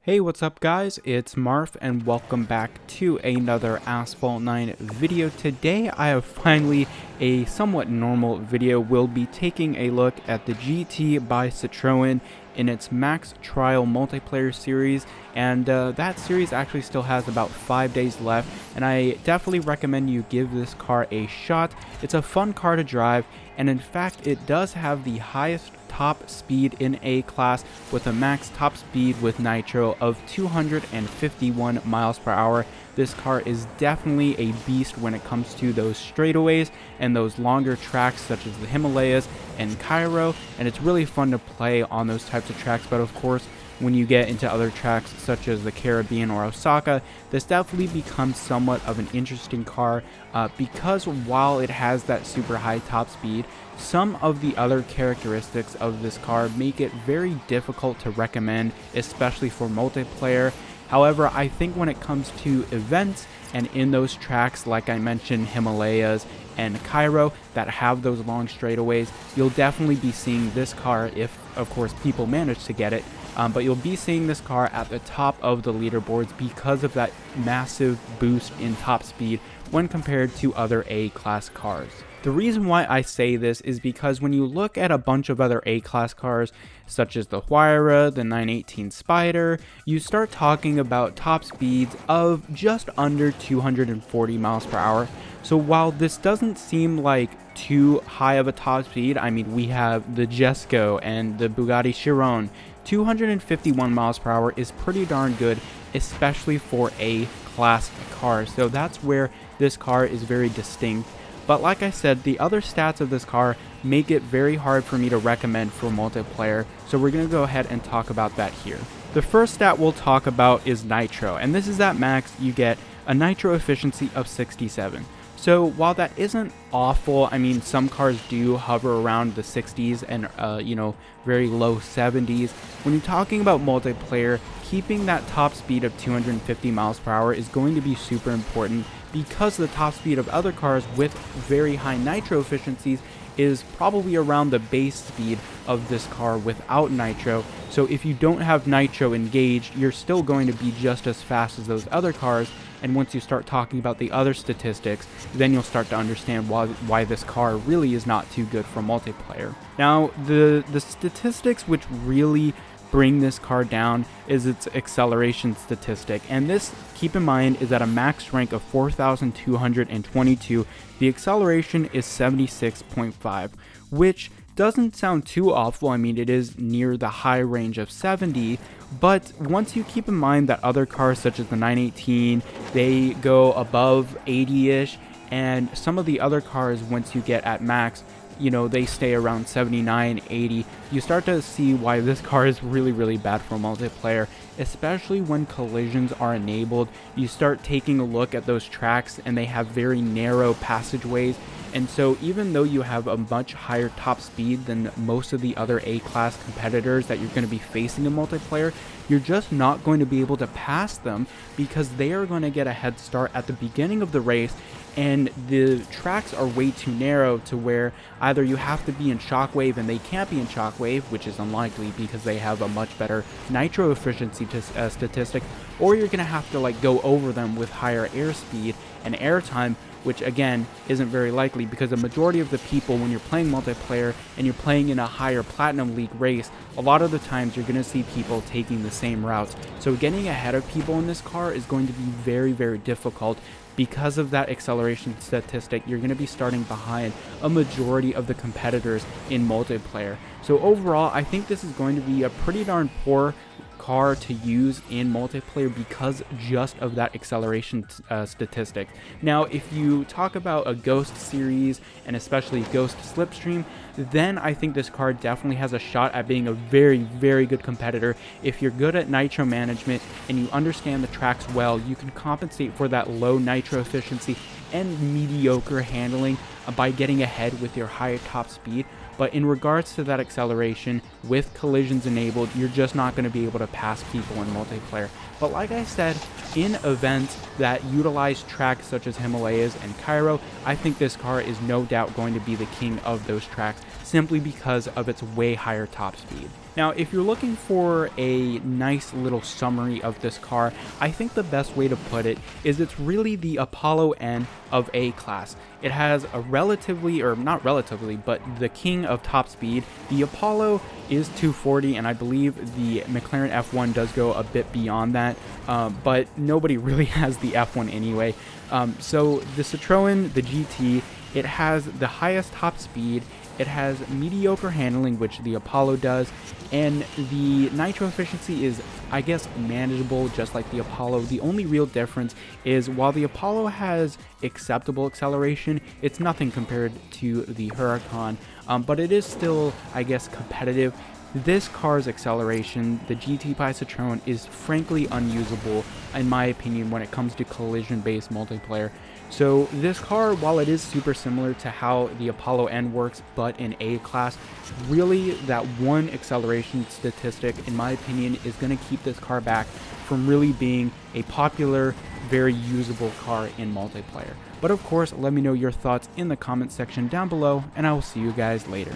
Hey, what's up guys? It's Marf and welcome back to another Asphalt 9 video. Today I have finally a somewhat normal video. We'll be taking a look at the GT by CITROEN in its Max Trial multiplayer series, and that series actually still has about 5 days left, and I definitely recommend you give this car a shot. It's a fun car to drive, and in fact it does have the highest top speed in A class with a max top speed with nitro of 251 miles per hour. This car is definitely a beast when it comes to those straightaways and those longer tracks such as the Himalayas and Cairo, and it's really fun to play on those types of tracks. But of course, when you get into other tracks such as the Caribbean or Osaka, this definitely becomes somewhat of an interesting car because while it has that super high top speed, some of the other characteristics of this car make it very difficult to recommend, especially for multiplayer. However, I think when it comes to events and in those tracks, like I mentioned, Himalayas and Cairo, that have those long straightaways, you'll definitely be seeing this car if, of course, people manage to get it. But you'll be seeing this car at the top of the leaderboards because of that massive boost in top speed when compared to other A-class cars. The reason why I say this is because when you look at a bunch of other A-class cars, such as the Huayra, the 918 Spider, you start talking about top speeds of just under 240 miles per hour. So while this doesn't seem like too high of a top speed, I mean, we have the Jesko and the Bugatti Chiron, 251 miles per hour is pretty darn good, especially for A-class cars. So that's where this car is very distinct. But like I said, the other stats of this car make it very hard for me to recommend for multiplayer, so we're going to go ahead and talk about that here. The first stat we'll talk about is nitro, and this is at max. You get a nitro efficiency of 67. So while that isn't awful, I mean, some cars do hover around the 60s and, very low 70s. When you're talking about multiplayer, keeping that top speed of 250 miles per hour is going to be super important because the top speed of other cars with very high nitro efficiencies is probably around the base speed of this car without nitro. So if you don't have nitro engaged, you're still going to be just as fast as those other cars. And once you start talking about the other statistics, then you'll start to understand why this car really is not too good for multiplayer. Now, the statistics which really bring this car down is its acceleration statistic, and this, keep in mind, is at a max rank of 4,222. The acceleration is 76.5, which doesn't sound too awful. I mean, it is near the high range of 70, but once you keep in mind that other cars such as the 918, they go above 80-ish, and some of the other cars, once you get at max, they stay around 79, 80. You start to see why this car is really bad for multiplayer, especially when collisions are enabled. You start taking a look at those tracks and they have very narrow passageways. And so even though you have a much higher top speed than most of the other A-class competitors that you're going to be facing in multiplayer, you're just not going to be able to pass them because they are going to get a head start at the beginning of the race, and the tracks are way too narrow to where either you have to be in shockwave and they can't be in shockwave, which is unlikely because they have a much better nitro efficiency statistic, or you're going to have to go over them with higher airspeed and air time, which again isn't very likely because the majority of the people, when you're playing multiplayer and you're playing in a higher Platinum League race, a lot of the times you're going to see people taking the same routes. So getting ahead of people in this car is going to be very difficult. Because of that acceleration statistic, you're going to be starting behind a majority of the competitors in multiplayer. So overall, I think this is going to be a pretty darn poor car to use in multiplayer because just of that acceleration statistic. Now, if you talk about a Ghost series and especially Ghost Slipstream, then I think this car definitely has a shot at being a very good competitor. If you're good at nitro management and you understand the tracks well, you can compensate for that low nitro efficiency and mediocre handling by getting ahead with your higher top speed. But in regards to that acceleration, with collisions enabled, you're just not going to be able to pass people in multiplayer. But like I said, in events that utilize tracks such as Himalayas and Cairo, I think this car is no doubt going to be the king of those tracks simply because of its way higher top speed. Now, if you're looking for a nice little summary of this car, I think the best way to put it is it's really the Apollo N of A-Class. It has a relatively, or not relatively, but the king of top speed. The Apollo is 240, and I believe the McLaren F1 does go a bit beyond that, but nobody really has the F1 anyway. So the Citroen, the GT, it has the highest top speed. It has mediocre handling, which the Apollo does, and the nitro efficiency is, I guess, manageable, just like the Apollo. The only real difference is while the Apollo has acceptable acceleration, it's nothing compared to the Huracan, but it is still, I guess, competitive. This car's acceleration, the GT by Citroen, is frankly unusable, in my opinion, when it comes to collision-based multiplayer. So this car, while it is super similar to how the Apollo N works, but in A-Class, really that one acceleration statistic, in my opinion, is going to keep this car back from really being a popular, very usable car in multiplayer. But of course, let me know your thoughts in the comment section down below, and I will see you guys later.